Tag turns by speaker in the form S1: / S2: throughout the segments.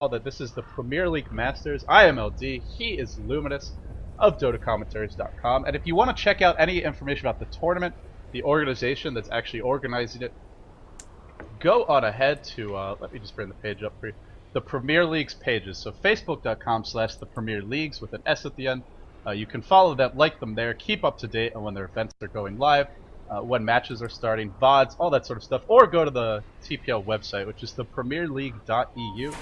S1: that this is the Premier League Masters. I am LD. He is Luminous of DotaCommentaries.com. And if you want to check out any information about the tournament, the organization that's actually organizing it, go on ahead to, let me just bring the page up for you, the Premier League's pages. So Facebook.com/the Premier Leagues with an S at the end. You can follow them, like them there, keep up to date on when their events are going live, when matches are starting, VODs, all that sort of stuff. Or go to the TPL website, which is the premierleague.eu.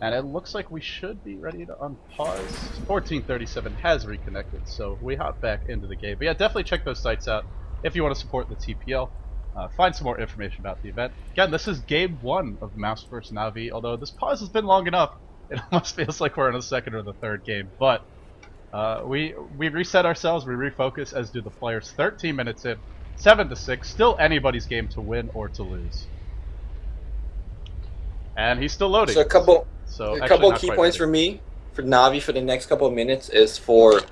S1: And it looks like we should be ready to unpause. 1437 has reconnected, so we hop back into the game. But yeah, definitely check those sites out if you want to support the TPL. Find some more information about the event. Again, this is game 1 of mouz vs Navi, although this pause has been long enough. It almost feels like we're in the second or the third game. But we reset ourselves, we refocus, as do the players. 13 minutes in, 7-6, still anybody's game to win or to lose. And he's still loading.
S2: So a couple key points for me, for Navi for the next couple of minutes is for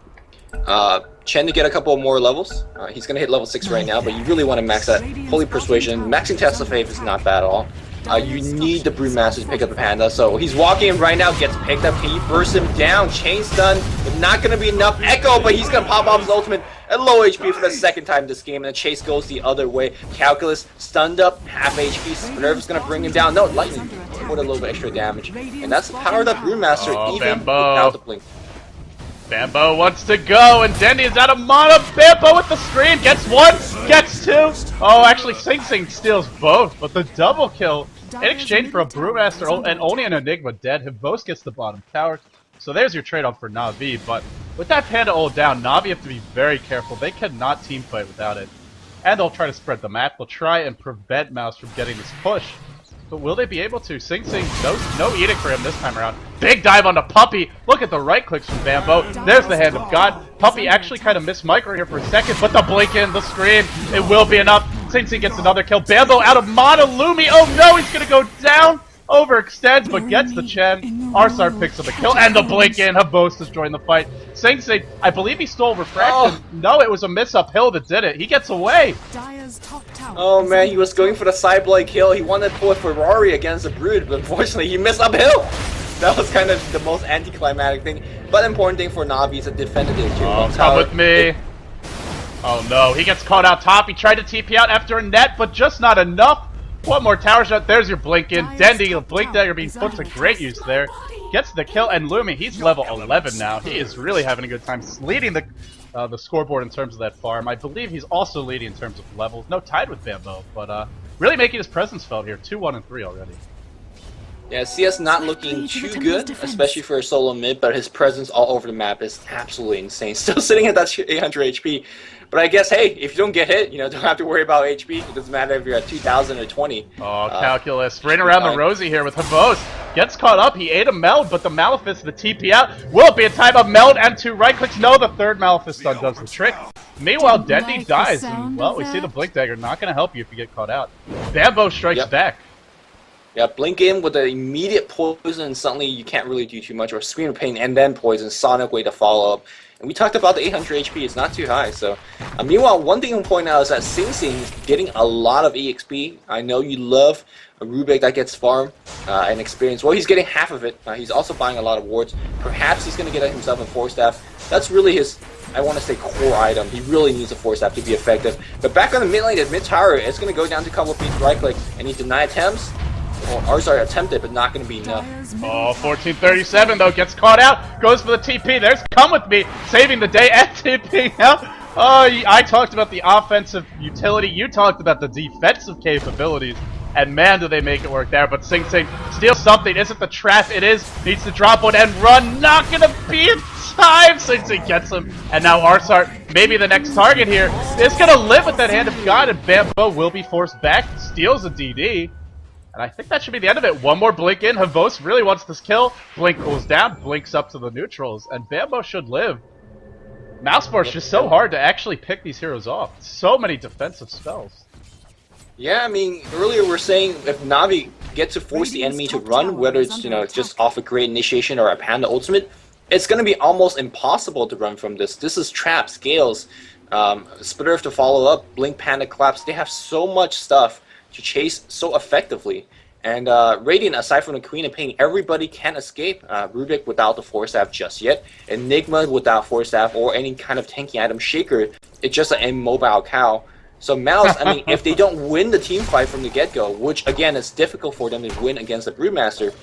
S2: Chen to get a couple more levels. He's going to hit level 6 right now, but you really want to max that Holy Persuasion. Maxing Test of Faith is not bad at all. You need the Brewmaster to pick up the Panda, so he's walking in right now, gets picked up. Can you burst him down? Chain stun, but not going to be enough. Echo, but he's going to pop off his ultimate at low HP for the second time this game, and the chase goes the other way. Calculus stunned up, half HP. Nerve's going to bring him down. No, Lightning put a little bit extra damage, and that's the power of that Brewmaster, even without the blink.
S1: Bambo wants to go, and Dendy is out of mana. Bambo with the screen, gets one, gets two. Oh, actually, Sing Sing steals both, but the double kill in exchange for a Brewmaster and only an Enigma dead. Hivos gets the bottom tower. So there's your trade-off for Navi, but with that Panda ult down, Navi have to be very careful. They cannot teamfight without it. And they'll try to spread the map. They'll try and prevent mouz from getting this push. But will they be able to? Sing Sing, no edict for him this time around. Big dive onto Puppey. Look at the right clicks from Bambo. There's the hand of God. Puppey actually kind of missed micro here for a second, but the blink in, the screen, it will be enough. Sing Sing gets another kill. Bambo out of mana. Lumi, oh no, he's gonna go down. Overextends, but gets the Chen. Arsar picks up a kill, and the blink in. Hivos has joined the fight. Sing Sing, I believe he stole Refraction. No, it was a miss uphill that did it. He gets away.
S2: Oh man, he was going for the side blade kill. He wanted to pull a Ferrari against the Brood, but unfortunately he missed uphill. That was kind of the most anticlimactic thing. But important thing for Navi is to defend the tier 1 tower.
S1: Come with me. Oh no, he gets caught out top. He tried to TP out after a net, but just not enough. One more tower shot. There's your blink in. Dendy, the blink dagger being put to great use there. Gets the kill, and Lumi, he's level 11 now. He is really having a good time. He's leading the scoreboard in terms of that farm. I believe he's also leading in terms of levels. No, tied with Bambo, but really making his presence felt here. 2-1 and 3 already.
S2: Yeah, CS not looking too good, especially for a solo mid, but his presence all over the map is absolutely insane. Still sitting at that 800 HP. But I guess, hey, if you don't get hit, don't have to worry about HP. It doesn't matter if you're at 2,000 or 20.
S1: Oh, Calculus. Right around the Rosie here with Hivos. Gets caught up. He ate a meld, but the Malefice, the TP out. Will it be a time of meld and 2 right clicks? No, the third Malefice stun does the trick. Meanwhile, Dendy dies. And, well, we see the Blink Dagger. Not going to help you if you get caught out. Bambo strikes back.
S2: Yeah, blink in with the immediate poison, and suddenly you can't really do too much, or Scream of Pain and then poison, Sonic way to follow up. And we talked about the 800 HP, it's not too high, so... meanwhile, one thing to point out is that Sing Sing is getting a lot of EXP. I know you love a Rubik that gets farm and experience. Well, he's getting half of it. He's also buying a lot of wards. Perhaps he's going to get himself a Force Staff. That's really his, I want to say, core item. He really needs a Force Staff to be effective. But back on the mid lane, at mid tower, it's going to go down to a couple of feet right click, and he's denied attempts. Or sorry, attempted, but not going to be enough.
S1: Oh, 1437 though, gets caught out, goes for the TP. There's Come With Me, saving the day at TP now. Oh, I talked about the offensive utility, you talked about the defensive capabilities, and man, do they make it work there. But Sing Sing steals something, isn't the trap? It is, needs to drop one and run, not going to be in time. Sing Sing gets him, and now Arsart, maybe the next target here, is going to live with that Hand of God, and Bambo will be forced back, steals a DD. And I think that should be the end of it. One more blink in. Hivos really wants this kill. Blink cools down, blinks up to the neutrals, and Bambo should live. Mousesport's just so hard to actually pick these heroes off. So many defensive spells.
S2: Yeah, I mean, earlier we were saying if Navi get to force the enemy to run, whether it's, just off a great initiation or a Panda ultimate, it's going to be almost impossible to run from this. This is traps, Gales, Splitter to follow up, Blink, Panda, Collapse. They have so much stuff to chase so effectively. And Radiant, aside from the Queen and Pain, everybody can escape. Rubik without the Force Staff just yet. Enigma without Force Staff or any kind of tanky item. Shaker, it's just an immobile cow. So mouz, I mean, if they don't win the team fight from the get-go, which again is difficult for them to win against the Brewmaster,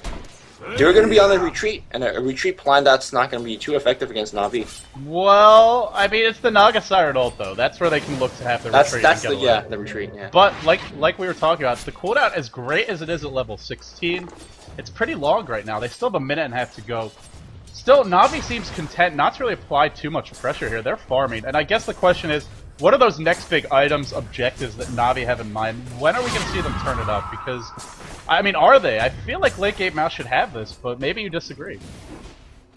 S2: they're going to be on a retreat, and a retreat plan that's not going to be too effective against Na'Vi.
S1: Well, I mean, it's the Naga Siren ult, though. That's where they can look to have their retreat.
S2: That's the retreat, yeah.
S1: But, like we were talking about, the cooldown, as great as it is at level 16, it's pretty long right now. They still have a minute and a half to go. Still, Na'Vi seems content not to really apply too much pressure here. They're farming, and I guess the question is, what are those next big items, objectives that Na'Vi have in mind? When are we going to see them turn it up? Because, I mean, are they? I feel like late game mouz should have this, but maybe you disagree.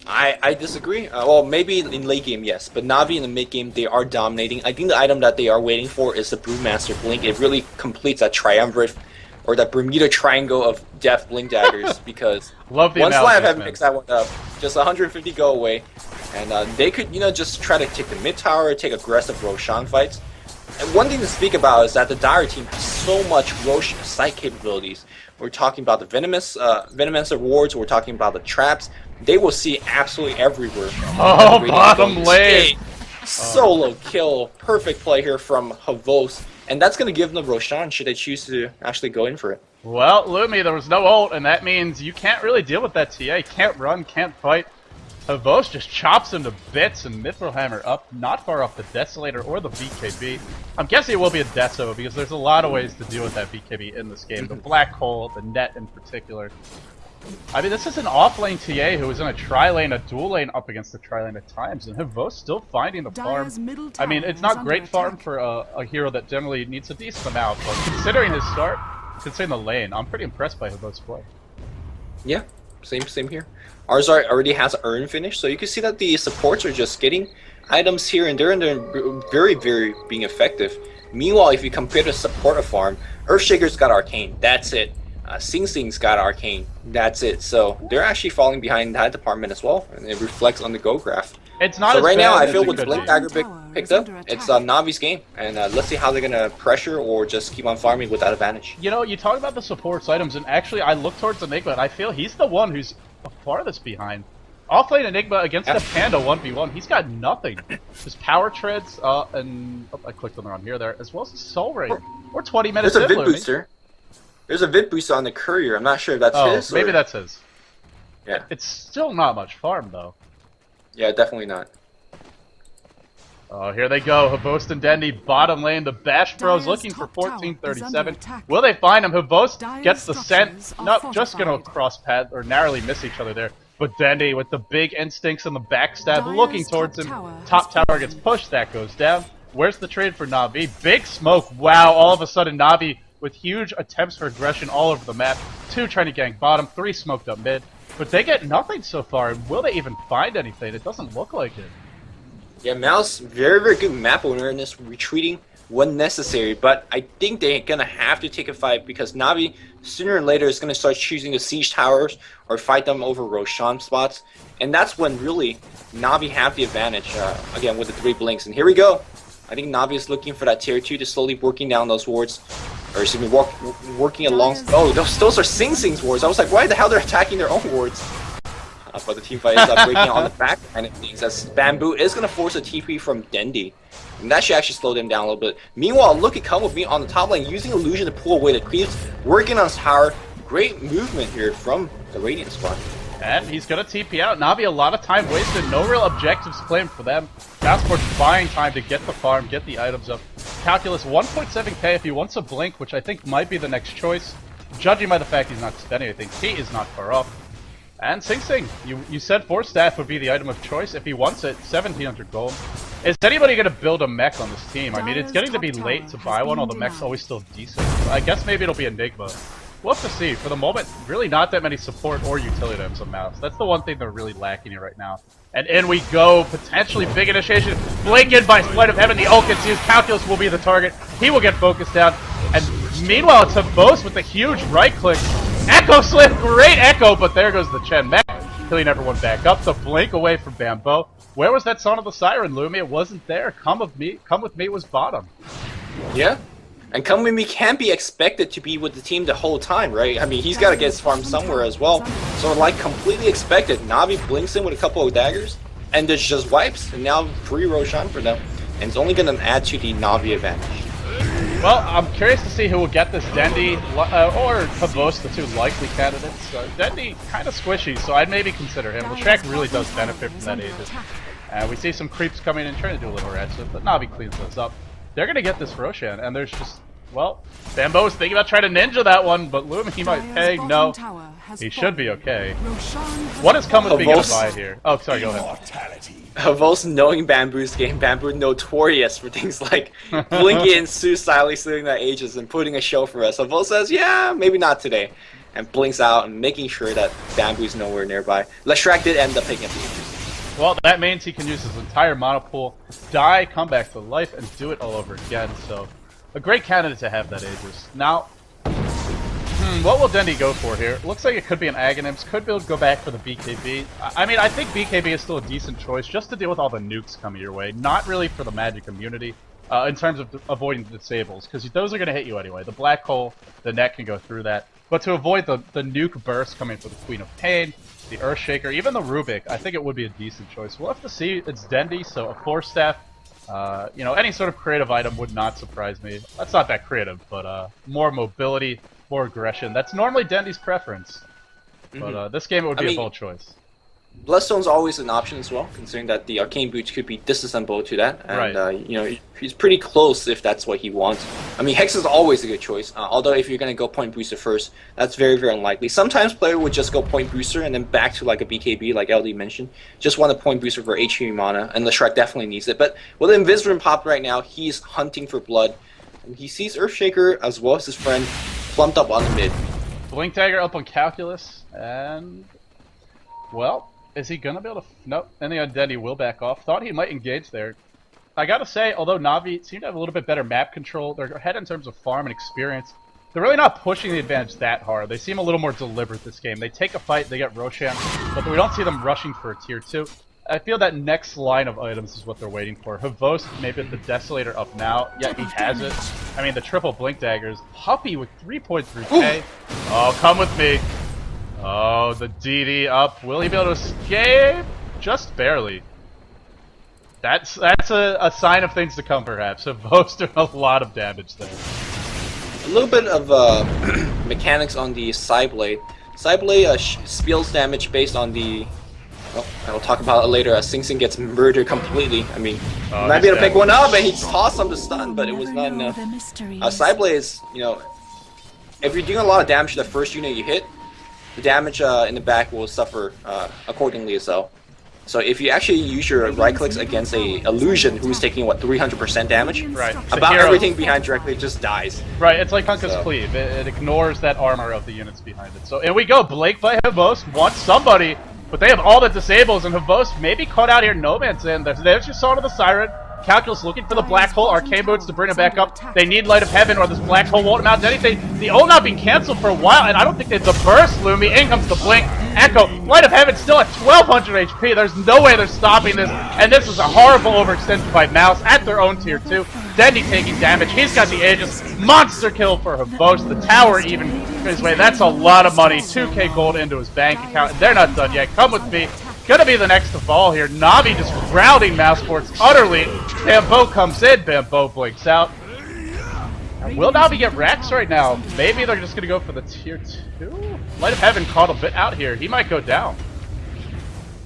S2: I disagree. Well, maybe in late game, yes, but Na'Vi in the mid game, they are dominating. I think the item that they are waiting for is the Brewmaster Blink. It really completes that triumvirate, or that Bermuda Triangle of death Blink daggers, because
S1: Love the
S2: once Live have
S1: man.
S2: mixed that one up, just 150 go away, and they could, just try to take the mid tower, take aggressive Roshan fights. And one thing to speak about is that the Dire team has so much Rosh sight capabilities. We're talking about the Venomous wards, we're talking about the traps. They will see absolutely everywhere.
S1: Oh, bottom lane!
S2: Solo kill, perfect play here from Havos. And that's going to give them the Roshan should they choose to actually go in for it.
S1: Well, Lumi, there was no ult, and that means you can't really deal with that TA. Can't run, can't fight. Havos just chops him to bits, and Mithril Hammer up, not far off the Desolator or the BKB. I'm guessing it will be a Deso, because there's a lot of ways to deal with that BKB in this game. The Black Hole, the net in particular. I mean, this is an off-lane TA who is in a tri-lane, a dual lane up against the tri-lane at times, and Havos still finding the farm. I mean, it's not great farm for a hero that generally needs a decent amount, but considering his start, considering the lane, I'm pretty impressed by Havos' play.
S2: Yeah, same here. Arzar already has an Urn finish, so you can see that the supports are just getting items here and there, and they're very, very being effective. Meanwhile, if you compare the support of farm, Earthshaker's got Arcane, that's it. Sing Sing's got Arcane, that's it. So they're actually falling behind that department as well, and it reflects on the Go graph.
S1: It's not
S2: so
S1: as
S2: right
S1: bad
S2: now, I
S1: as
S2: feel
S1: it
S2: with
S1: could
S2: Blink
S1: be.
S2: Dagger picked up, it's Na'Vi's game, and let's see how they're gonna pressure or just keep on farming with that advantage.
S1: You know, you talk about the supports items, and actually, I look towards Enigma, and I feel he's the one who's the farthest behind. Offlane Enigma against the Panda 1v1, he's got nothing. Just power treads, and I clicked on the wrong here there, as well as the Soul Ring. Or 20 minutes.
S2: There's a vid booster. There's a vid booster on the courier. I'm not sure if that's his.
S1: Maybe that's his.
S2: Yeah.
S1: It's still not much farm though.
S2: Yeah, definitely not.
S1: Oh, here they go. Havos and Dendy, bottom lane. The Bash Bros looking for 1437. Will they find him? Havos gets the scent. Not just gonna cross path or narrowly miss each other there. But Dendy with the big instincts and the backstab looking towards him. Top tower gets pushed. That goes down. Where's the trade for Na'Vi? Big smoke. Wow, all of a sudden Na'Vi with huge attempts for aggression all over the map. 2 trying to gank bottom, 3 smoked up mid. But they get nothing so far. Will they even find anything? It doesn't look like it.
S2: Yeah, mouz, very, very good map awareness, retreating when necessary. But I think they're going to have to take a fight because Na'Vi, sooner or later, is going to start choosing the siege towers or fight them over Roshan spots. And that's when, really, Na'Vi have the advantage, again, with the 3 blinks. And here we go. I think Na'Vi is looking for that tier 2 to slowly working down those wards. Or excuse me, working along. Oh, those are Sing Sing's wards. I was like, why the hell they're attacking their own wards? But the team fight is breaking on the back end of things. As Bamboo is going to force a TP from Dendy. And that should actually slow them down a little bit. Meanwhile, look at Come With Me on the top lane, using Illusion to pull away the creeps, working on his tower. Great movement here from the Radiant squad.
S1: And he's going to TP out. Na'Vi, a lot of time wasted. No real objectives claimed for them. Fastport's buying time to get the farm, get the items up. Calculus 1.7k if he wants a blink, which I think might be the next choice. Judging by the fact he's not spending anything, he is not far off. And Sing Sing, you said Force Staff would be the item of choice. If he wants it, 1700 gold. Is anybody going to build a mech on this team? I mean, it's getting to be late to buy one, although mech's always still decent. I guess maybe it'll be Enigma. We'll have to see. For the moment, really not that many support or utility items on mouz. That's the one thing they're really lacking here right now. And in we go. Potentially big initiation. Blinking by Spite of Heaven. The ult gets used. Calculus will be the target. He will get focused down. And meanwhile, it's Havos with the huge right click. Echo Slip. Great Echo, but there goes the Chen mech. Killing everyone back up. The blink away from Bamboo. Where was that Song of the Siren, Lumi? It wasn't there. Come With Me was bottom.
S2: Yeah. And Kamimi can't be expected to be with the team the whole time, right? I mean, he's got to get his farm somewhere as well. So, like, completely expected. Navi blinks in with a couple of daggers, and there's just wipes. And now free Roshan for them. And it's only going to add to the Navi advantage.
S1: Well, I'm curious to see who will get this. Dendi or Havos, the two likely candidates. Dendi kind of squishy, so I'd maybe consider him. Leshrac really does benefit from that Aegis. We see some creeps coming in trying to do a little ratchet, but Navi cleans those up. They're going to get this Roshan, and there's just, well, Bambo was thinking about trying to ninja that one, but Loom, he might peg. No, he should be okay. What is coming going to buy here? Oh, sorry, go ahead.
S2: Havos knowing Bamboo's game, Bamboo notorious for things like blinking and suicidally stealing that Aegis and putting a show for us. Havos says, yeah, maybe not today. And blinks out and making sure that Bamboo's nowhere nearby. Leshrac did end up picking up the Aegis.
S1: Well, that means he can use his entire mana pool, die, come back to life, and do it all over again. So, a great candidate to have that Aegis. Now, what will Dendi go for here? Looks like it could be an Aghanims, could go back for the BKB. I mean, I think BKB is still a decent choice just to deal with all the nukes coming your way. Not really for the magic immunity, in terms of avoiding the disables, because those are going to hit you anyway. The Black Hole, the net can go through that. But to avoid the nuke burst coming for the Queen of Pain, the Earthshaker, even the Rubik, I think it would be a decent choice. We'll have to see. It's Dendi, so a Force Staff, you know, any sort of creative item would not surprise me. That's not that creative, but more mobility, more aggression. That's normally Dendi's preference. But this game it would be a bold choice.
S2: Bloodstone's always an option as well, considering that the Arcane Boots could be disassembled to that. And, you know, he's pretty close if that's what he wants. I mean, Hex is always a good choice, although if you're going to go Point Booster first, that's very, very unlikely. Sometimes player would just go Point Booster and then back to like a BKB, like LD mentioned. Just want a Point Booster for HP mana, and Leshrac definitely needs it. But with Invisrum popped right now, he's hunting for blood. And he sees Earthshaker as well as his friend plumped up on the mid.
S1: Blink Dagger up on Calculus, and, well, is he gonna be able to? Nope. And the Undead will back off. Thought he might engage there. I gotta say, although Navi seem to have a little bit better map control, they're ahead in terms of farm and experience. They're really not pushing the advantage that hard. They seem a little more deliberate this game. They take a fight, they get Roshan, but we don't see them rushing for a tier 2. I feel that next line of items is what they're waiting for. Havos, maybe the Desolator up now. Yeah, he has it. I mean, the triple Blink Daggers. Huppy with 3.3k. Oh, come with me. Oh, the DD up. Will he be able to escape? Just barely. That's a sign of things to come, perhaps. Havos doing a lot of damage there.
S2: A little bit of mechanics on the Psyblade. Psyblade spills damage based on the... Well, I'll talk about it later as Sing Sing gets murdered completely. I mean, might be able to pick one up and he tossed him to stun, but it was not enough. Psyblade is, you know, if you're doing a lot of damage to the first unit you hit, the damage in the back will suffer accordingly as well. So if you actually use your right clicks against a illusion who's taking what 300% damage, about everything behind directly just dies.
S1: Right, it's like Hunka's Cleave. It ignores that armor of the units behind it. So and we go. Blake by Havos wants somebody, but they have all the disables, and Havos maybe caught out here. No man's in. There's your Song of the Siren. Calculus looking for the Black Hole, Arcane Boots to bring him back up. They need Light of Heaven or this Black Hole won't amount to anything. The ult not being cancelled for a while, and I don't think they have the burst, Lumi. In comes the Blink. Echo. Light of Heaven still at 1200 HP. There's no way they're stopping this. And this is a horrible overextension by Mouse at their own tier 2. Dendi taking damage. He's got the Aegis. Monster kill for Havos. The tower even his way. That's a lot of money. 2k gold into his bank account. And they're not done yet. Come with me. Gonna be the next to fall here. Navi just routing Mousesports utterly. Bambo comes in. Bambo blinks out. Will Navi get Rex right now? Maybe they're just gonna go for the tier 2? Light of Heaven caught a bit out here. He might go down.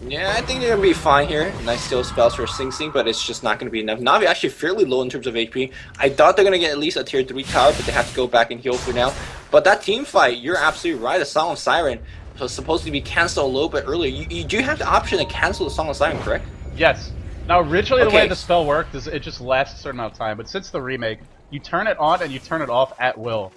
S2: Yeah, I think they're gonna be fine here. Nice steal spells for Sing Sing, but it's just not gonna be enough. Navi actually fairly low in terms of HP. I thought they're gonna get at least a tier 3 tower, but they have to go back and heal for now. But that team fight, you're absolutely right. The Song of Siren was supposed to be cancelled a little bit earlier. You do have the option to cancel the Song of Siren, correct?
S1: Yes. Now, originally the way the spell worked is it just lasts a certain amount of time, but since the remake, you turn it on and you turn it off at will.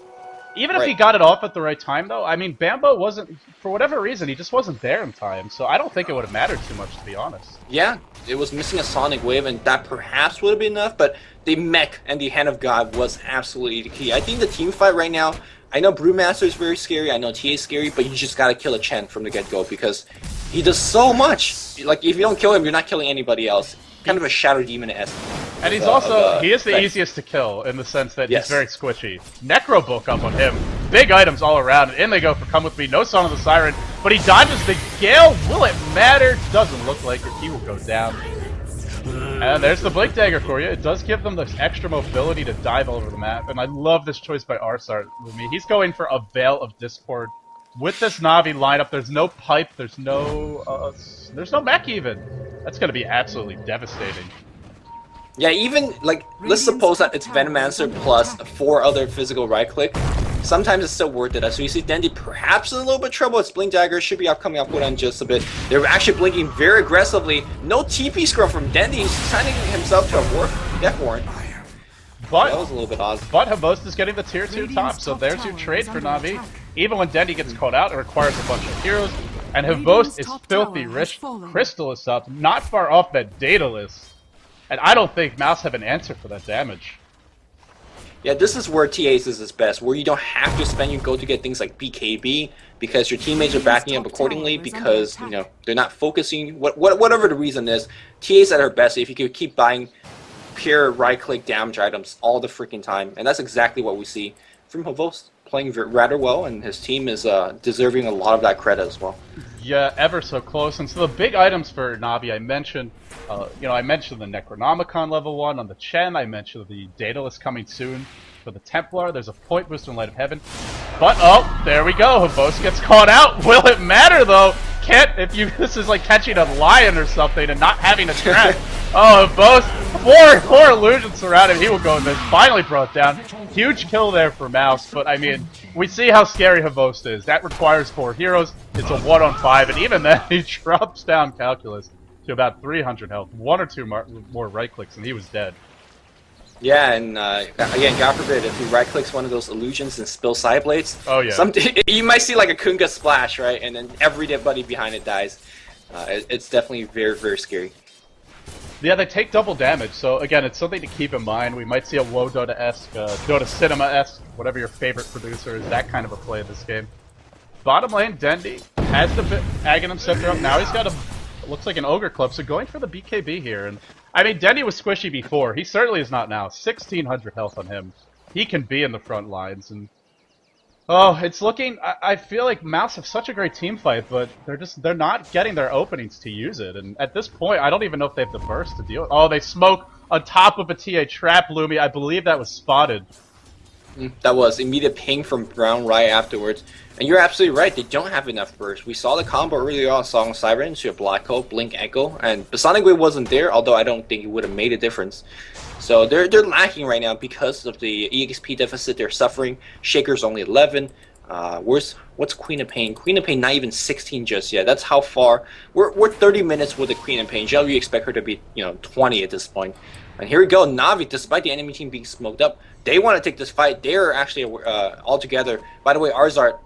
S1: Even if he got it off at the right time, though, I mean, Bambo wasn't, for whatever reason, he just wasn't there in time, so I don't think it would have mattered too much, to be honest.
S2: Yeah, it was missing a Sonic Wave, and that perhaps would have been enough, but the mech and the Hand of God was absolutely the key. I think the team fight right now, I know Brewmaster is very scary, I know TA is scary, but you just gotta kill a Chen from the get-go, because he does so much. Like, if you don't kill him, you're not killing anybody else. Kind of a Shadow Demon-esque.
S1: And he's also, he is the easiest to kill in the sense that he's very squishy. Necro Book up on him. Big items all around. And in they go for Come With Me. No Song of the Siren. But he dodges the Gale. Will it matter? Doesn't look like it. He will go down. And there's the Blink Dagger for you. It does give them this extra mobility to dive all over the map. And I love this choice by Arsart. He's going for a Veil of Discord. With this Na'Vi lineup, there's no pipe, there's no mech even. That's going to be absolutely devastating.
S2: Yeah, even, like, let's suppose that it's Venomancer plus 4 other physical right-click. Sometimes it's still worth it. As we see Dandy perhaps in a little bit of trouble. Its Blink Dagger should be coming up on just a bit. They're actually blinking very aggressively. No TP scrum from Dandy. He's signing himself to a Death Warrant.
S1: But
S2: that was a little bit odd.
S1: But Havost is getting the tier 2 top, so there's your trade for Na'Vi. Even when Dendy gets called out, it requires a bunch of heroes. And Havost is filthy rich. Crystal is up, not far off that Daedalus. And I don't think mouz have an answer for that damage.
S2: Yeah, this is where TAs is best, where you don't have to spend your gold to get things like BKB, because your teammates are backing up accordingly, because, you know, they're not focusing, whatever the reason is. TAs at our best if you could keep buying pure right-click damage items all the freaking time. And that's exactly what we see from Havost, playing rather well, and his team is deserving a lot of that credit as well.
S1: Yeah, ever so close. And so the big items for Na'Vi I mentioned, I mentioned the Necronomicon level 1 on the Chen. I mentioned the Daedalus coming soon for the Templar. There's a point booster in Light of Heaven. But, oh, there we go. Havost gets caught out. Will it matter, though? This is like catching a lion or something and not having a track. Oh, Havost, four illusions surround him. He will go in there. Finally brought down. Huge kill there for mouz, but I mean, we see how scary Havost is. That requires 4 heroes. It's a 1-on-5, and even then, he drops down Calculus to about 300 health. 1 or 2 more right clicks, and he was dead.
S2: Yeah, and again, God forbid, if he right-clicks one of those illusions and spills side blades,
S1: oh yeah,
S2: you might see like a Kunga splash, right? And then everybody behind it dies. It's definitely very, very scary.
S1: Yeah, they take double damage, so again, it's something to keep in mind. We might see a WoW Dota-esque, Dota Cinema-esque, whatever your favorite producer is, that kind of a play in this game. Bottom lane, Dendy has the Aghanim Scepter up. Now he's got looks like an Ogre Club, so going for the BKB here. And I mean, Dendy was squishy before. He certainly is not now. 1,600 health on him. He can be in the front lines, and oh, it's looking. I feel like mouz have such a great team fight, but they're not getting their openings to use it. And at this point, I don't even know if they have the burst to deal with. Oh, they smoke on top of a TA trap, Lumi. I believe that was spotted.
S2: That was immediate ping from Brown right afterwards. And you're absolutely right, they don't have enough burst. We saw the combo earlier on Song of Siren into a Black Hole, Blink Echo, and Sonic Wave wasn't there, although I don't think it would have made a difference. So they're lacking right now because of the EXP deficit they're suffering. Shaker's only 11. What's Queen of Pain? Queen of Pain not even 16 just yet. That's how far. We're 30 minutes with the Queen of Pain. Generally, you expect her to be 20 at this point. And here we go, Na'Vi, despite the enemy team being smoked up, they want to take this fight. They are actually all together. By the way, Arzart,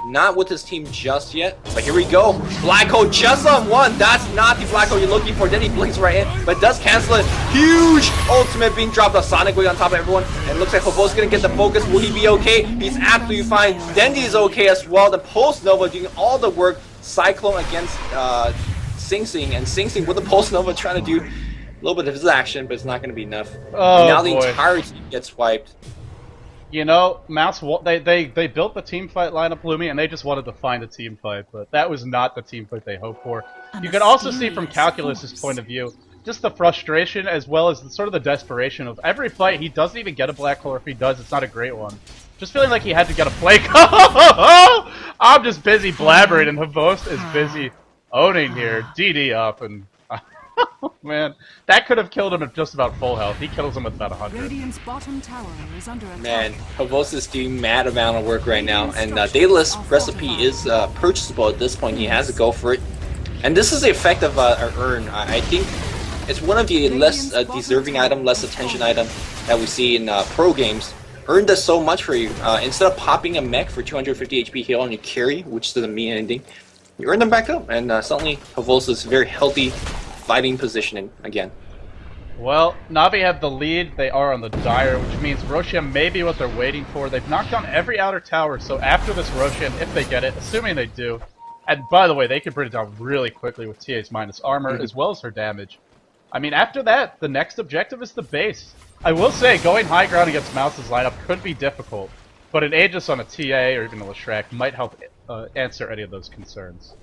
S2: not with his team just yet, but here we go. Black Hole just on 1. That's not the Black Hole you're looking for. Then he blinks right in, but does cancel it. Huge ultimate being dropped on Sonic Wave on top of everyone. And looks like Havost going to get the focus. Will he be okay? He's absolutely fine. Dendy is okay as well. The Pulse Nova doing all the work. Cyclone against Sing Sing, and Sing Sing with the Pulse Nova trying to do a little bit of his action, but it's not going to be enough.
S1: Oh,
S2: now
S1: boy.
S2: The entire team gets wiped.
S1: You know, mouz, they built the team fight lineup, Lumi, and they just wanted to find a team fight, but that was not the team fight they hoped for. You can also see from Calculus's point of view, just the frustration as well as sort of the desperation of every fight. He doesn't even get a black hole, or if he does, it's not a great one. Just feeling like he had to get a flake. I'm just busy blabbering, and Havost is busy owning here. DD up, and man, that could have killed him at just about full health. He kills him with about 100.
S3: Radiant's bottom tower is under attack.
S2: Man, Havost is doing mad amount of work right now, and Daedalus recipe is purchasable at this point. He has to go for it, and this is the effect of our Urn. I think it's one of the less deserving item, less attention item that we see in pro games. Urn does so much for you. Instead of popping a mech for 250 HP heal on your carry, which doesn't mean anything, you earn them back up, and suddenly Havost is very healthy fighting positioning again.
S1: Well, Na'Vi have the lead. They are on the Dire, which means Roshan may be what they're waiting for. They've knocked down every outer tower, so after this Roshan, if they get it, assuming they do, and by the way, they can bring it down really quickly with TA's minus armor, as well as her damage. I mean, after that, the next objective is the base. I will say, going high ground against Mouse's lineup could be difficult, but an Aegis on a TA or even a Leshrac might help answer any of those concerns.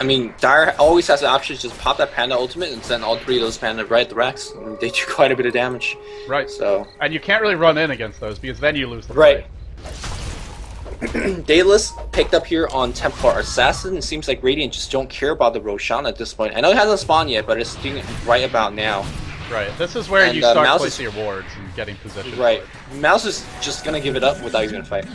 S2: I mean, Dire always has the option to just pop that Panda ultimate and send all 3 of those Panda right at the racks. And they do quite a bit of damage.
S1: Right.
S2: So.
S1: And you can't really run in against those because then you lose the
S2: fight. Daedalus picked up here on Templar Assassin. It seems like Radiant just don't care about the Roshan at this point. I know it hasn't spawned yet, but it's doing it right about now.
S1: Right. This is where you start placing your wards and getting positioned.
S2: Right. Mouse is just gonna give it up without even a fight.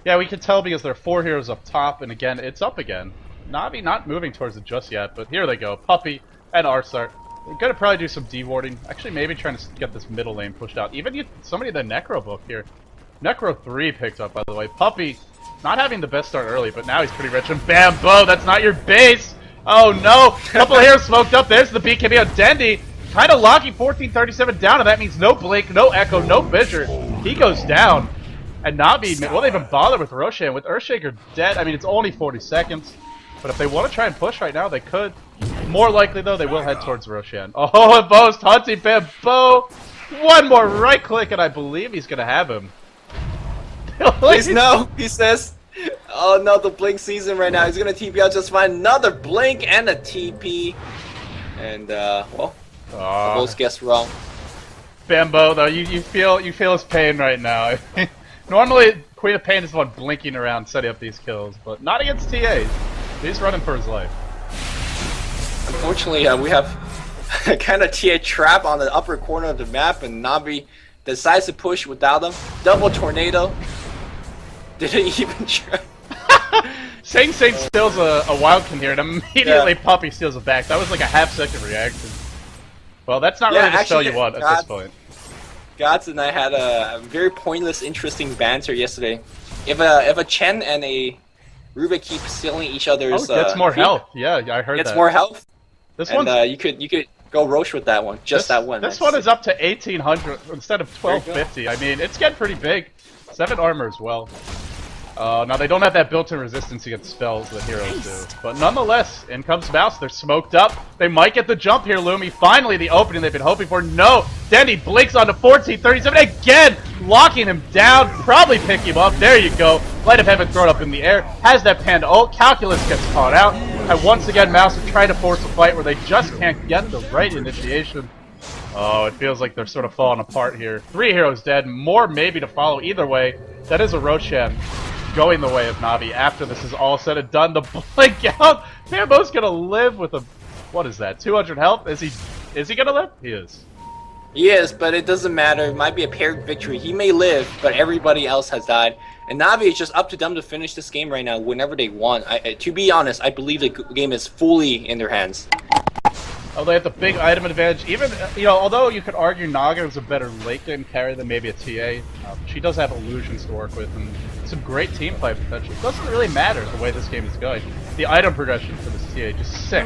S1: Yeah, we can tell because there are 4 heroes up top, and again, it's up again. Navi not moving towards it just yet, but here they go. Puppey and Arsart. They're gonna probably do some dewarding. Actually, maybe trying to get this middle lane pushed out. Even somebody in the Necro book here. Necro 3 picked up, by the way. Puppey not having the best start early, but now he's pretty rich. And Bambo, that's not your base! Oh no! Couple of heroes smoked up. There's the BKB on Dendi. Kind of locking 1437 down, and that means no Blink, no Echo, no Fissure. He goes down. And Navi, will they even bother with Roshan? With Earthshaker dead, I mean, it's only 40 seconds. But if they want to try and push right now, they could. More likely, though, they will head towards Roshan. Oh, and Bo's hunting Bambo! One more right click, and I believe he's going to have him.
S2: Please no, he says. Oh no, the Blink season right now. He's going to TP out just fine. Another Blink and a TP. And, well, both guessed wrong.
S1: Bambo, though, you feel his pain right now. Normally, Queen of Pain is the one blinking around setting up these kills, but not against TAs. He's running for his life.
S2: Unfortunately, we have a kind of TA trap on the upper corner of the map, and Navi decides to push without him. Double tornado. Didn't even try.
S1: Sing steals a Wildkin here, and immediately Puppey steals it back. That was like a half-second reaction. Well, that's not really the spell you want at this point.
S2: Gods and I had a very pointless, interesting banter yesterday. If a Chen and a Rubik keep stealing each other's,
S1: gets more health. Yeah, I heard that.
S2: Gets more health.
S1: This
S2: one, you could go Roche with that one. That one.
S1: This one is up to 1800 instead of 1250. I mean, it's getting pretty big. 7 armor as well. Now they don't have that built-in resistance against spells that heroes do. But nonetheless, in comes Mouse. They're smoked up. They might get the jump here, Lumi. Finally, the opening they've been hoping for. No! Dendi blinks onto 1437 again! Locking him down. Probably pick him up. There you go. Light of Heaven thrown up in the air. Has that Panda ult. Calculus gets caught out. And once again, Mouse are trying to force a fight where they just can't get the right initiation. Oh, it feels like they're sort of falling apart here. 3 heroes dead. More maybe to follow. Either way, that is a Roshan going the way of Navi after this is all said and done. The blink out. Bambo's gonna live with a, what is that, 200 health? Is he gonna live? He is.
S2: He is, but it doesn't matter. It might be a paired victory. He may live, but everybody else has died. And Navi is just up to them to finish this game right now whenever they want. To be honest, I believe the game is fully in their hands.
S1: Oh, they have the big item advantage. Even, although you could argue Naga is a better late game carry than maybe a TA, she does have illusions to work with and some great team play potential. It doesn't really matter the way this game is going. The item progression for this TA just sick.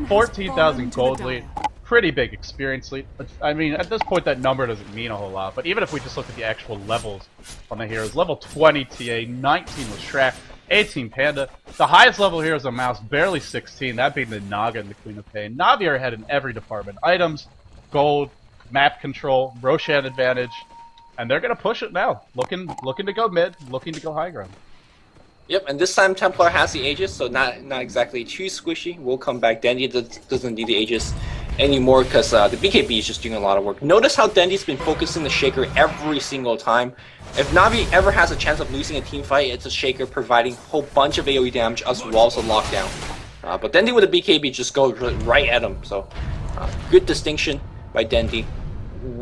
S1: 14,000 gold lead. Pretty big experience lead. I mean, at this point that number doesn't mean a whole lot, but even if we just look at the actual levels on the heroes, level 20 TA, 19 with Shrek, 18 Panda. The highest level here is a Mouse, barely 16, that being the Naga and the Queen of Pain. Navi are ahead in every department. Items, gold, map control, Roshan advantage, and they're going to push it now. Looking to go mid, looking to go high ground.
S2: Yep, and this time Templar has the Aegis, so not exactly too squishy. We'll come back. Dendi doesn't need the Aegis anymore because the BKB is just doing a lot of work. Notice how Dendi's been focusing the Shaker every single time. If Navi ever has a chance of losing a team fight, it's a Shaker providing a whole bunch of AoE damage as well as a lockdown. But Dendi with a BKB just goes right at him, so good distinction by Dendi.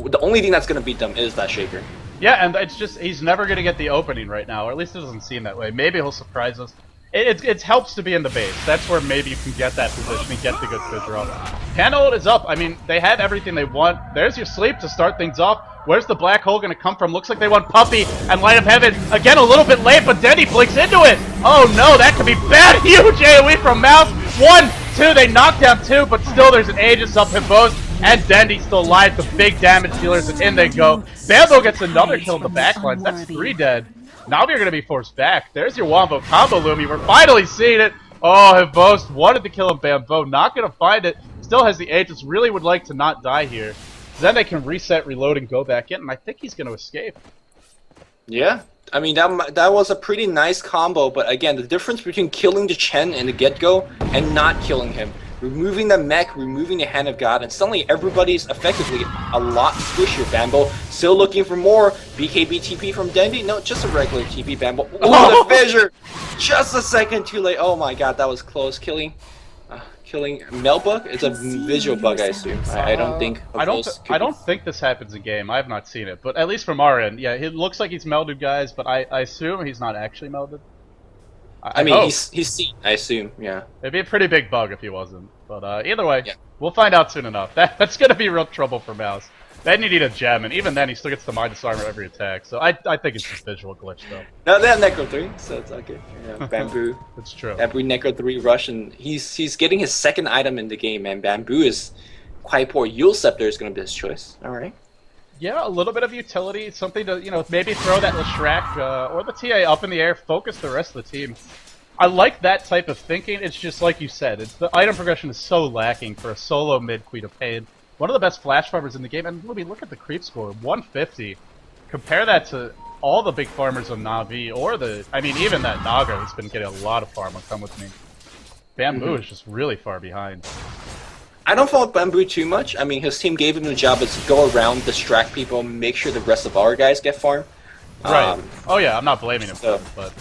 S2: The only thing that's going to beat them is that Shaker.
S1: Yeah, and it's just, he's never going to get the opening right now, or at least it doesn't seem that way. Maybe he'll surprise us. It helps to be in the base. That's where maybe you can get that position and get the good Fissure off. Panda ult is up. I mean, they have everything they want. There's your sleep to start things off. Where's the black hole going to come from? Looks like they want Puppey and Light of Heaven. Again, a little bit late, but Dendi blinks into it. Oh no, that could be bad. Huge AoE from Mouse. 1, 2, they knock down 2, but still there's an Aegis up Hippos. And Dendi still alive, the big damage dealers, and in they go. Bambo gets another kill in the backlines. That's 3 dead. Now they're going to be forced back. There's your Wombo combo, Lumi. We're finally seeing it. Oh, Hippos wanted to kill him, Bambo. Not going to find it. still has the Aegis, really would like to not die here. Then they can reset, reload, and go back in, and I think he's going to escape.
S2: Yeah, I mean, that was a pretty nice combo, but again, the difference between killing the Chen in the get-go and not killing him. Removing the mech, removing the Hand of God, and suddenly everybody's effectively a lot squishier. Bambo still looking for more. BKB TP from Dendy? No, just a regular TP Bambo. Oh, the fissure! Just a second too late. Oh my god, that was close. Killing Melbug? It's a visual bug, I assume. I don't think.
S1: I don't think this happens in game. I have not seen it, but at least from our end, yeah, it looks like he's melded, guys. But I assume he's not actually melded.
S2: I mean, he's seen, I assume, yeah.
S1: It'd be a pretty big bug if he wasn't. But either way, yeah. We'll find out soon enough. That's going to be real trouble for mouz. Then you need a gem, and even then he still gets the minus disarmor every attack. So I think it's just visual glitch, though.
S2: No, they have Necro 3, so it's okay. Yeah, Bamboo.
S1: That's true.
S2: Every Necro 3 rush, and he's getting his second item in the game, and Bamboo is quite poor. Yule Scepter is going to be his choice. Alright.
S1: Yeah, a little bit of utility, something to, you know, maybe throw that Leshrac or the TA up in the air, focus the rest of the team. I like that type of thinking. It's just like you said, the item progression is so lacking for a solo mid Queen of Pain. One of the best flash farmers in the game, and look at the creep score, 150. Compare that to all the big farmers of Na'Vi, or even that Naga has been getting a lot of farm on Come With Me. Bamboo is just really far behind.
S2: I don't fault Bamboo too much. I mean, his team gave him the job to go around, distract people, make sure the rest of our guys get farm.
S1: Right. Oh yeah, I'm not blaming him for it, but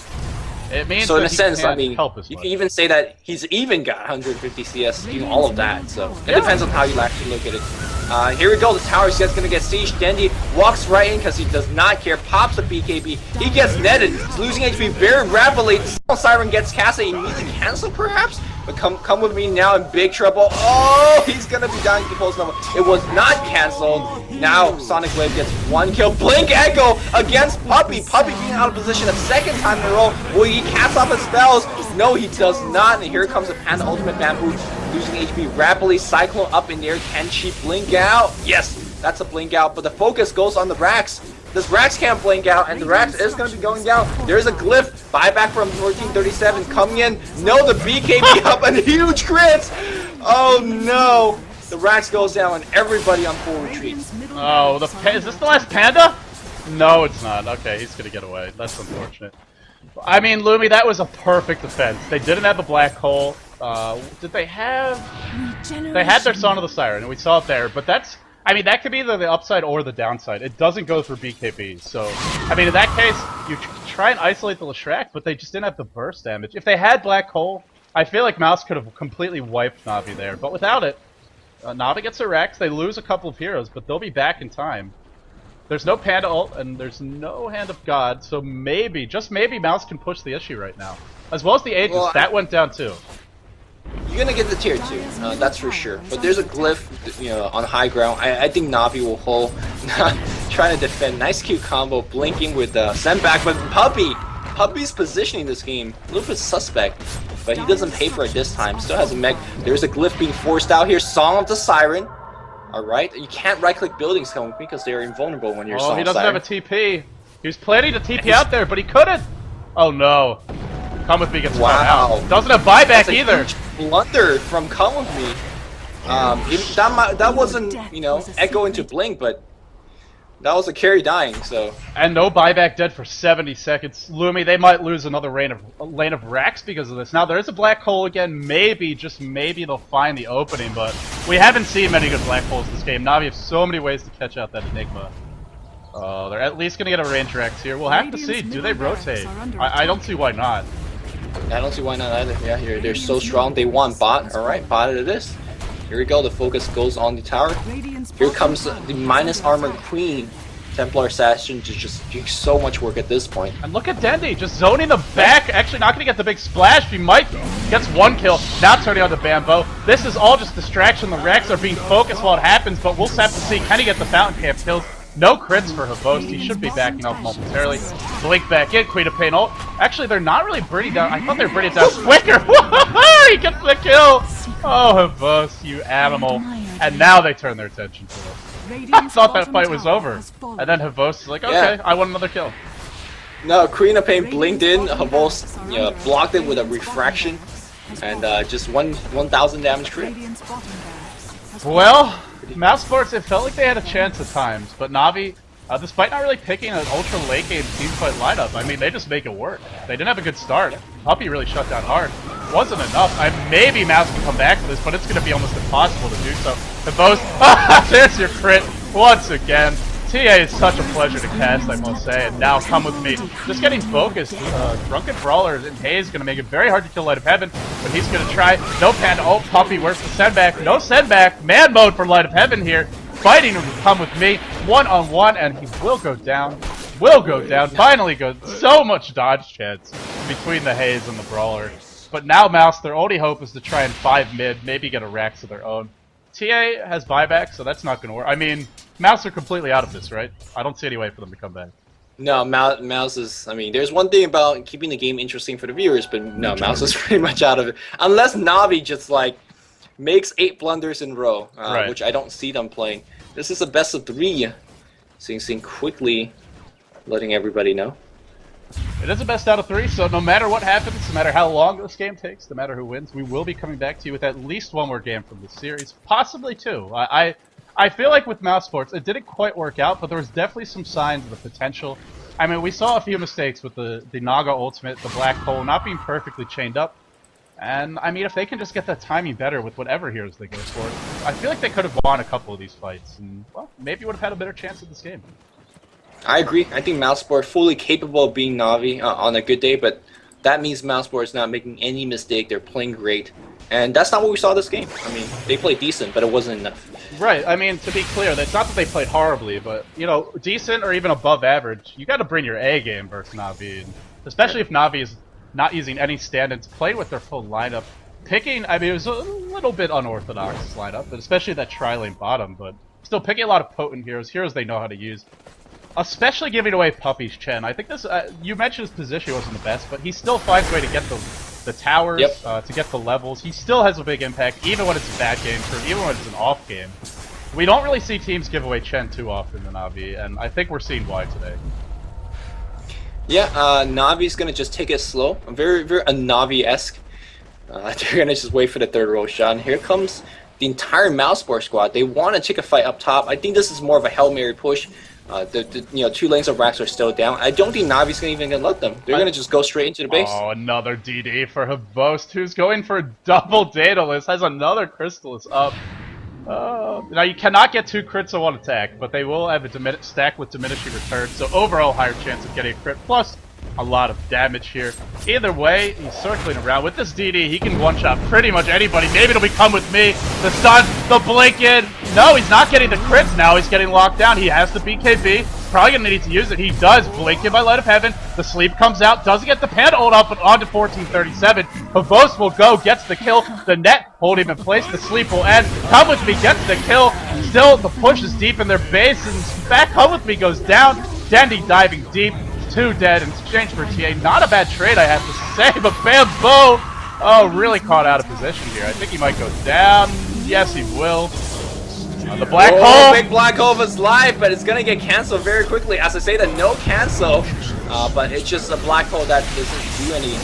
S1: it means
S2: so in a sense, I mean,
S1: you
S2: can even say that he's even got 150 CS, doing all of that. So it depends on how you actually look at it. Here we go. The tower's just gonna get sieged. Dendy walks right in because he does not care. Pops a BKB. He gets netted. He's losing HP very rapidly. Siren gets casted. He needs to cancel perhaps. But come with me now in big trouble. Oh, he's gonna be dying to post level. It was not canceled. Now Sonic Wave gets one kill. Blink Echo against Puppey. Puppey being out of position a second time in a row. Will he cast off his spells? No, he does not. And here comes the Panda Ultimate Bamboo, losing HP rapidly. Cyclone up in the air. Can she blink out? Yes, that's a blink out. But the focus goes on the Rax. This Rax can't blink out, and the Rax is going to be going down. There's a glyph. Buyback from 1437 coming in. No, the BKB up and huge crits. Oh no. The Rax goes down, and everybody on full retreat.
S1: Oh, is this the last Panda? No, it's not. Okay, he's going to get away. That's unfortunate. I mean, Lumi, that was a perfect defense. They didn't have the black hole. Did they have... They had their Song of the Siren, and we saw it there, but that's... I mean, that could be either the upside or the downside. It doesn't go through BKB, so... I mean, in that case, you try and isolate the Leshrac, but they just didn't have the burst damage. If they had Black Hole, I feel like mouz could have completely wiped Na'Vi there, but without it, Na'Vi gets a Rex, they lose a couple of heroes, but they'll be back in time. There's no Panda ult, and there's no Hand of God, so maybe, just maybe, mouz can push the issue right now. As well as the Aegis, well, that went down too.
S2: You're gonna get the tier 2, that's for sure. But there's a glyph, you know, on high ground. I think Na'Vi will hold, trying to defend. Nice cute combo, blinking with send back, but Puppey's positioning this game a little bit suspect, but he doesn't pay for it this time. Still has a mech. There's a glyph being forced out here. Song of the Siren. All right, you can't right-click buildings, Come With Me, because they are invulnerable when you're Song
S1: he
S2: of
S1: doesn't
S2: Siren.
S1: have a TP. He was planning to TP out there, but he couldn't. Oh no. Come With Me gets caught out. Doesn't have buyback either.
S2: Blunder from Come With Me. That wasn't, you know, echo into blink, but that was a carry dying. So
S1: and no buyback dead for 70 seconds. Lumi, they might lose another lane of Rax because of this. Now there is a black hole again. Maybe, just maybe, they'll find the opening, but we haven't seen many good black holes this game. Na'Vi have so many ways to catch out that Enigma. They're at least gonna get a range Rax here. We'll have to see. Do they rotate? I don't see why not.
S2: I don't see why not either. Yeah, here they're so strong. They want bot. All right, bot it is. Here we go. The focus goes on the tower. Here comes the minus armor queen, Templar Assassin, to just do so much work at this point.
S1: And look at Dendy just zoning the back. Actually, not gonna get the big splash. He might gets one kill. Now turning on the Bambo. This is all just distraction. The Rex are being focused while it happens, but we'll have to see. Can he get the Fountain Camp kills? No crits for Havost. He should be backing up momentarily. Blink back in. Queen of Pain ult. Actually, they're not really bringing down. I thought they were bringing down quicker. He gets the kill. Oh, Havost, you animal. And now they turn their attention to it. I thought that fight was over. And then Havost is like, okay, I want another kill.
S2: No, Queen of Pain blinked in. Havost, you know, blocked it with a refraction. And just 1,000 damage crit.
S1: Well, Mouse Sports, it felt like they had a chance at times, but Navi, despite not really picking an ultra late game team fight lineup, I mean, they just make it work. They didn't have a good start. Puppey really shut down hard. Wasn't enough. Maybe Mouse can come back for this, but it's going to be almost impossible to do so. The both, there's your crit once again. TA is such a pleasure to cast, I must say, and now come with me. Just getting focused. Drunken Brawlers and Hayes going to make it very hard to kill Light of Heaven, but he's going to try. No Panda. Oh, Puppey, where's the sendback? No sendback. Man mode for Light of Heaven here. Fighting to come with me. 1-on-1, and he will go down. Will go down. Finally go. So much dodge chance between the Hayes and the Brawler. But now Mouse, their only hope is to try and 5 mid, maybe get a Rax of their own. TA has buyback, so that's not going to work. I mean, Mouse are completely out of this, right? I don't see any way for them to come back.
S2: No, Mouse is... I mean, there's one thing about keeping the game interesting for the viewers, but no, Mouse is pretty much out of it. Unless Navi just, like, makes 8 blunders in a row,
S1: right.
S2: Which I don't see them playing. This is a best of 3. Sing quickly letting everybody know.
S1: It is a best out of 3, so no matter what happens, no matter how long this game takes, no matter who wins, we will be coming back to you with at least one more game from this series, possibly 2. I feel like with Mouse Sports, it didn't quite work out, but there was definitely some signs of the potential. I mean, we saw a few mistakes with the Naga ultimate, the Black Hole not being perfectly chained up, and I mean, if they can just get that timing better with whatever heroes they go for, I feel like they could have won a couple of these fights, and, well, maybe would have had a better chance at this game.
S2: I agree. I think Mouseboard fully capable of being Navi on a good day, but that means Mouseboard is not making any mistake. They're playing great, and that's not what we saw this game. I mean, they played decent, but it wasn't enough.
S1: Right. I mean, to be clear, that's not that they played horribly, but you know, decent or even above average. You got to bring your A game versus Navi, and especially if Navi is not using any stand-ins, play with their full lineup. Picking, I mean, it was a little bit unorthodox this lineup, but especially that tri-lane bottom, but still picking a lot of potent heroes they know how to use. Especially giving away Puppey's Chen. I think this, you mentioned his position wasn't the best, but he still finds a way to get the towers,
S2: yep.
S1: To get the levels. He still has a big impact, even when it's a bad game, or even when it's an off game. We don't really see teams give away Chen too often in Navi, and I think we're seeing why today.
S2: Yeah, Navi's gonna just take it slow. Very Navi-esque. They're gonna just wait for the third row shot, and here comes the entire Mouseboard squad. They want to take a fight up top. I think this is more of a Hail Mary push. The 2 lanes of Rax are still down. I don't think Navi's even gonna let them. They're gonna just go straight into the base.
S1: Oh, another DD for Havost, who's going for a double Daedalus, has another Crystallis up. Now you cannot get 2 crits on 1 attack, but they will have a stack with diminishing return, so overall higher chance of getting a crit, plus a lot of damage here. Either way, he's circling around. With this DD, he can one-shot pretty much anybody. Maybe it'll become with me. The stun, the blink in. No, he's not getting the crits now. He's getting locked down. He has the BKB. Probably going to need to use it. He does. Blink in by Light of Heaven. The sleep comes out. Doesn't get the Panda ult up, but on to 1437. Pavos will go. Gets the kill. The net hold him in place. The sleep will end. Come with me. Gets the kill. Still, the push is deep in their base. And back Come with me goes down. Dandy diving deep. 2 dead in exchange for TA. Not a bad trade, I have to say, but Bamboo, oh, really caught out of position here. I think he might go down. Yes, he will. The black hole.
S2: Big black hole is live, but it's gonna get canceled very quickly. As I say, that no cancel, but it's just a black hole that doesn't do any.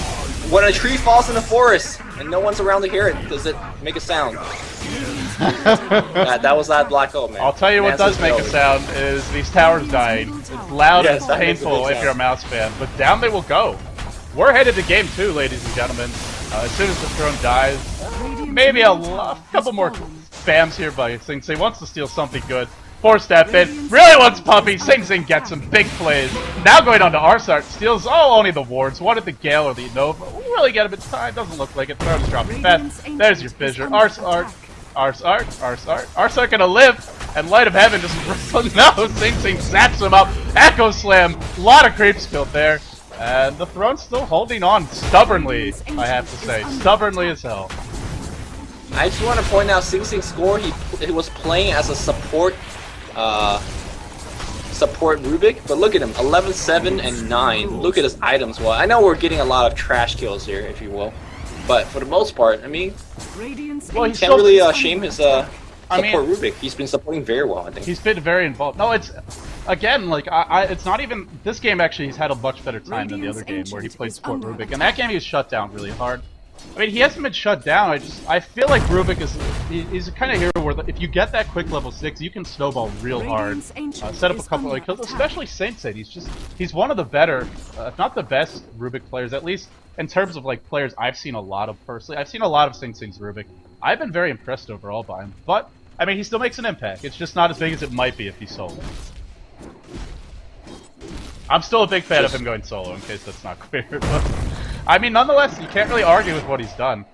S2: When a tree falls in the forest and no one's around to hear it, does it make a sound? That was that black hole, man.
S1: I'll tell you what does make a sound is these towers dying. It's loud and painful if you're a Mouse fan, but down they will go. We're headed to game 2, ladies and gentlemen. As soon as the throne dies, maybe a couple more spams here by Sing Sing. Wants to steal something good. 4-step in. Really wants Puppey. Sing Sing gets some big plays. Now going on to Arsart. Steals only the wards. Wanted the Gale or the Nova. We really get a bit of time. Doesn't look like it. Throne's dropping fast. There's your fissure. Arsart gonna live, and Light of Heaven just no, Sing Sing snaps him up. Echo Slam, a lot of creeps killed there, and the Throne's still holding on stubbornly, I have to say, stubbornly as hell.
S2: I just want to point out Sing Sing's score. He was playing as a support Rubik, but look at him, 11, 7, and 9. Look at his items. Well, I know we're getting a lot of trash kills here, if you will. But for the most part, I mean, well, he can't really shame his support Rubik. He's been supporting very well, I think.
S1: He's been very involved. No, it's, again, like, it's not even, this game actually he's had a much better time than the other game where he played support Rubik. And that game he was shut down really hard. I mean, he hasn't been shut down. I feel like Rubik he's a kind of hero where if you get that quick level 6, you can snowball real hard. Set up a couple of kills, especially Saint. He's one of the better, if not the best, Rubik players. At least in terms of like players I've seen a lot of personally. I've seen a lot of Saint's Rubik. I've been very impressed overall by him. But I mean, he still makes an impact. It's just not as big as it might be if he's solo. I'm still a big fan of him going solo, in case that's not clear. But, I mean, nonetheless, you can't really argue with what he's done.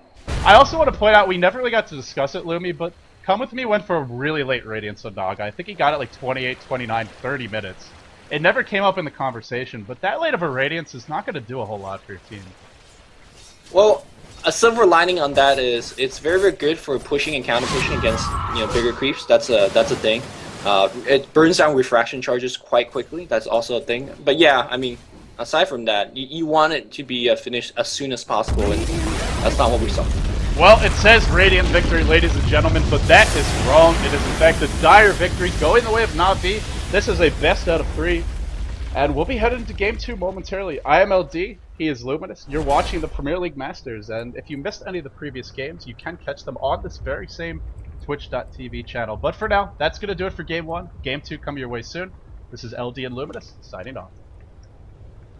S1: I also want to point out, we never really got to discuss it, Lumi, but Come With Me went for a really late Radiance on Naga. I think he got it like 28, 29, 30 minutes. It never came up in the conversation, but that late of a Radiance is not going to do a whole lot for your team.
S2: Well, a silver lining on that is it's very, very good for pushing and counter pushing against bigger creeps. That's a thing. It burns down refraction charges quite quickly. That's also a thing. But yeah, I mean, aside from that, you want it to be finished as soon as possible, and that's not what we saw.
S1: Well, it says Radiant victory, ladies and gentlemen, but that is wrong. It is in fact a dire victory going the way of Na'Vi. This is a best out of 3, and we'll be headed into Game 2 momentarily. I am LD, he is Luminous. You're watching the Premier League Masters, and if you missed any of the previous games, you can catch them on this very same Twitch.tv channel. But for now, that's going to do it for Game 1. Game 2 coming your way soon. This is LD and Luminous, signing off.